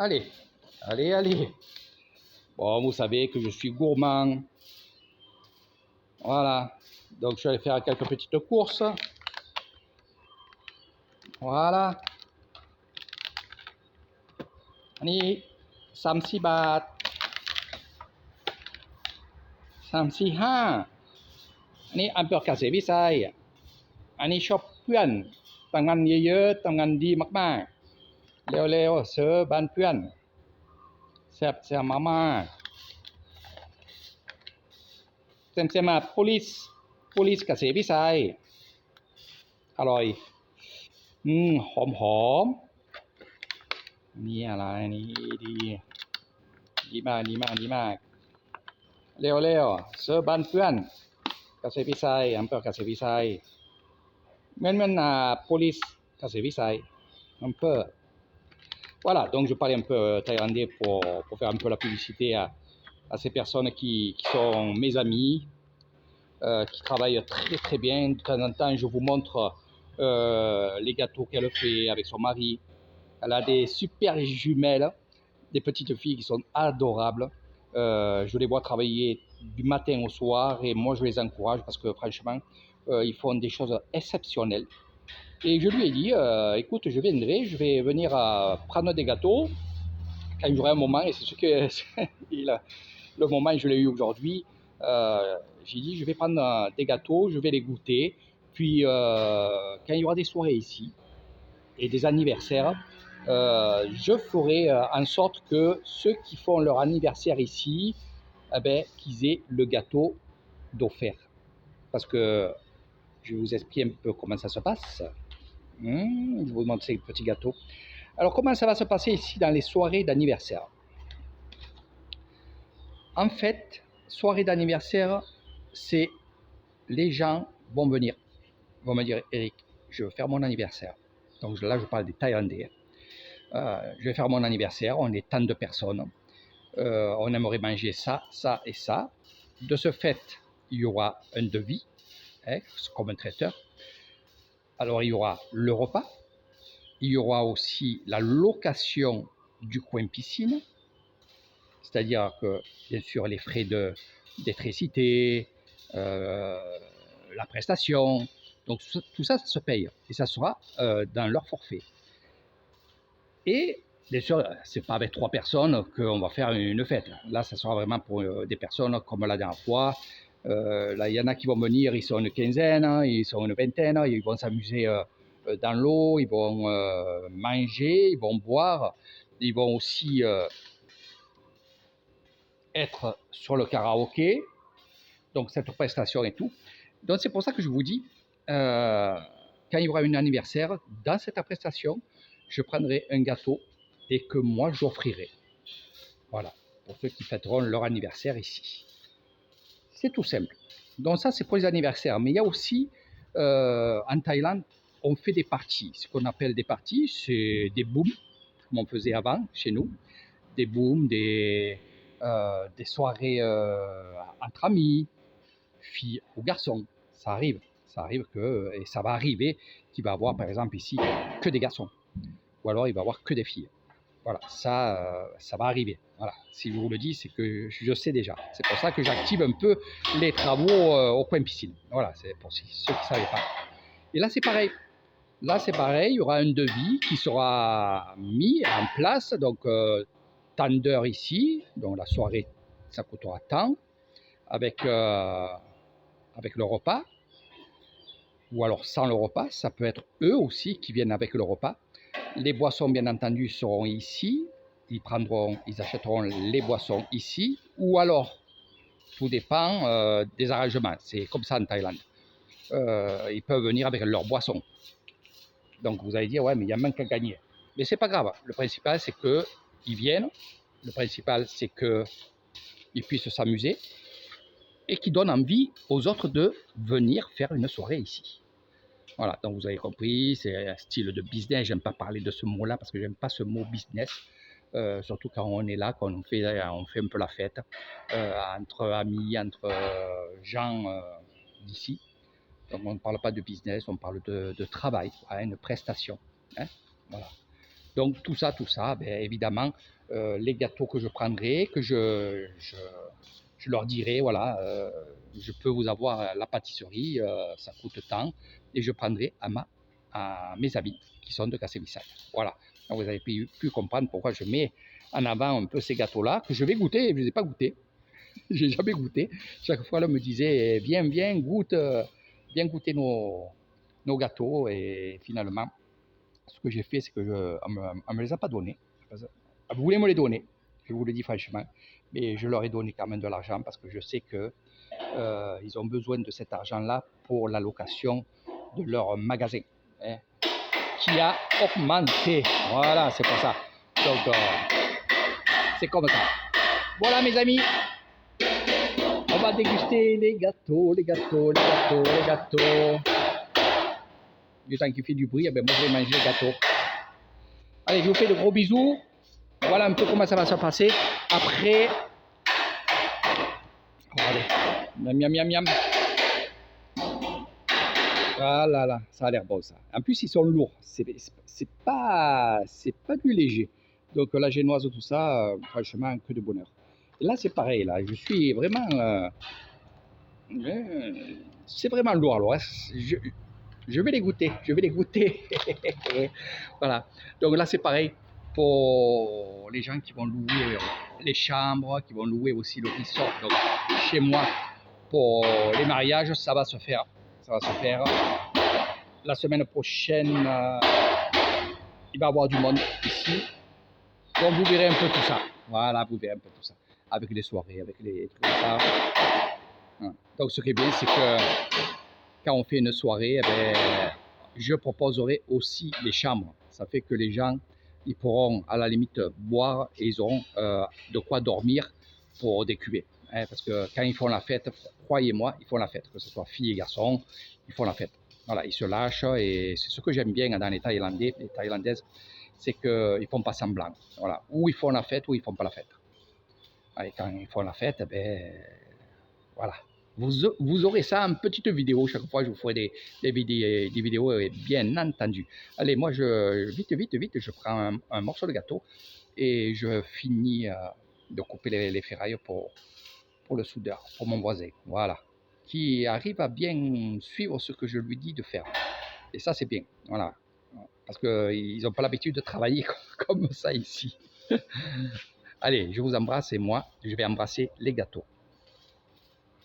Allez, allez, allez. Bon, vous savez que je suis gourmand. Voilà. Donc, je vais aller faire quelques petites courses. Voilà. Ni 30 บาท35อันนี้อำเภอกเกษตรวิสัยอันนี้ชอบเพื่อนทำงานเยอะๆทำงานดีมากๆเร็วๆเสือบ้านเพื่อนแซ่บๆมากๆเต็มๆมา police เกษตรวิสัยอร่อยหอมนี่อะไรนี่ดีมากเร็วเสือบ้านเพื่อนเกษตรวิสัยอำเภอเกษตรวิสัยเหมือนpolice เกษตรวิสัยun peu. Voilà, donc je parlais un peu thaïlandais pour faire un peu la publicité à ces personnes qui sont mes amis, qui travaillent très très bien. De temps en temps, je vous montre les gâteaux qu'elle fait avec son mari. Elle a des super jumelles, des petites filles qui sont adorables. Je les vois travailler du matin au soir et moi je les encourage parce que franchement, ils font des choses exceptionnelles. Et je lui ai dit, écoute, je vais venir prendre des gâteaux quand j'aurai un moment, et c'est ce que le moment je l'ai eu aujourd'hui. J'ai dit, je vais prendre des gâteaux, je vais les goûter, puis quand il y aura des soirées ici et des anniversaires, je ferai en sorte que ceux qui font leur anniversaire ici, qu'ils aient le gâteau d'offert. Parce que je vais vous expliquer un peu comment ça se passe. Je vous montre ces petits gâteaux. Alors, comment ça va se passer ici dans les soirées d'anniversaire? En fait, soirée d'anniversaire, c'est les gens vont venir, vont me dire, Eric, je veux faire mon anniversaire. Donc là, je parle des Thaïlandais. Je vais faire mon anniversaire, on est tant de personnes. On aimerait manger ça, ça et ça. De ce fait, il y aura un devis, comme un traiteur. Alors, il y aura le repas. Il y aura aussi la location du coin piscine, c'est-à-dire que, bien sûr, les frais d'électricité, la prestation, donc tout ça, ça se paye et ça sera dans leur forfait. Et bien sûr, c'est pas avec 3 personnes qu'on va faire une fête. Là, ça sera vraiment pour des personnes comme la dernière fois. Là, il y en a qui vont venir, ils sont une quinzaine, ils sont une vingtaine, ils vont s'amuser dans l'eau, ils vont manger, ils vont boire, ils vont aussi être sur le karaoké, donc cette prestation et tout. Donc c'est pour ça que je vous dis, quand il y aura un anniversaire, dans cette prestation, je prendrai un gâteau et que moi j'offrirai. Voilà, pour ceux qui fêteront leur anniversaire ici. C'est tout simple. Donc ça, c'est pour les anniversaires. Mais il y a aussi, en Thaïlande, on fait des parties. Ce qu'on appelle des parties, c'est des booms, comme on faisait avant chez nous. Des booms, des soirées entre amis, filles ou garçons. Ça arrive que, et ça va arriver qu'il va y avoir, par exemple, ici, que des garçons. Ou alors, il va y avoir que des filles. Voilà, ça va arriver. Voilà, si je vous le dis, c'est que je sais déjà. C'est pour ça que j'active un peu les travaux au coin piscine. Voilà, c'est pour ceux qui ne savaient pas. Et là, c'est pareil. Là, c'est pareil. Il y aura un devis qui sera mis en place. Donc, tant d'heures ici. Donc, la soirée, ça coûtera tant. Avec le repas. Ou alors sans le repas. Ça peut être eux aussi qui viennent avec le repas. Les boissons, bien entendu, seront ici. Ils achèteront les boissons ici. Ou alors, tout dépend des arrangements. C'est comme ça en Thaïlande. Ils peuvent venir avec leurs boissons. Donc, vous allez dire, ouais, mais il y a manque à gagner. Mais c'est pas grave. Le principal, c'est qu'ils viennent. Le principal, c'est qu'ils puissent s'amuser. Et qu'ils donnent envie aux autres de venir faire une soirée ici. Voilà, donc vous avez compris, c'est un style de business. J'aime pas parler de ce mot-là parce que j'aime pas ce mot business. Surtout quand on est là, quand on fait un peu la fête entre amis, entre gens d'ici. Donc on ne parle pas de business, on parle de travail, une prestation. Hein, voilà. Donc tout ça, ben, évidemment, les gâteaux que je prendrai, que je leur dirai, voilà, je peux vous avoir la pâtisserie, ça coûte tant, et je prendrai à mes amis qui sont de Cassel-Bissau. Voilà. Donc vous avez pu comprendre pourquoi je mets en avant un peu ces gâteaux-là, que je vais goûter, je ne les ai pas goûtés. J'ai jamais goûté. Chaque fois, elle me disait, viens, goûte, viens goûter nos gâteaux. Et finalement, ce que j'ai fait, c'est que elle me les a pas donnés. Elle voulait me les donner, je vous le dis franchement, mais je leur ai donné quand même de l'argent parce que je sais que ils ont besoin de cet argent-là pour la location de leur magasin, hein, qui a augmenté. Voilà, c'est pour ça. Donc, c'est comme ça. Voilà, mes amis. On va déguster les gâteaux. Du temps qu'il fait du bruit, eh ben moi je vais manger les gâteaux. Allez, je vous fais de gros bisous. Voilà un peu comment ça va se passer. Après, allez, miam. Ah là là, ça a l'air bon ça. En plus, ils sont lourds. C'est pas du léger. Donc la génoise, tout ça, franchement, que de bonheur. Et là, c'est pareil. Là, je suis vraiment, c'est vraiment lourd. Alors, je vais les goûter. Voilà. Donc là, c'est pareil pour les gens qui vont louer les chambres, qui vont louer aussi le resort. Donc, chez moi, pour les mariages, ça va se faire. La semaine prochaine, il va y avoir du monde ici. Donc, vous verrez un peu tout ça. Voilà, vous verrez un peu tout ça. Avec les soirées, avec les trucs comme ça. Donc, ce qui est bien, c'est que quand on fait une soirée, eh bien, je proposerai aussi les chambres. Ça fait que les gens, ils pourront à la limite boire et ils auront de quoi dormir pour décuver. Hein, parce que quand ils font la fête, croyez-moi, ils font la fête. Que ce soit filles et garçons, ils font la fête. Voilà, ils se lâchent et c'est ce que j'aime bien dans les Thaïlandais, les Thaïlandaises, c'est qu'ils ne font pas semblant. Voilà, ou ils font la fête ou ils ne font pas la fête. Et quand ils font la fête, eh bien, voilà. Vous aurez ça en petite vidéo. Chaque fois, je vous ferai des vidéos, bien entendu. Allez, moi, vite, je prends un morceau de gâteau et je finis de couper les ferrailles pour le soudeur, pour mon voisin. Voilà. Qui arrive à bien suivre ce que je lui dis de faire. Et ça, c'est bien. Voilà. Parce qu'ils n'ont pas l'habitude de travailler comme ça ici. Allez, je vous embrasse et moi, je vais embrasser les gâteaux.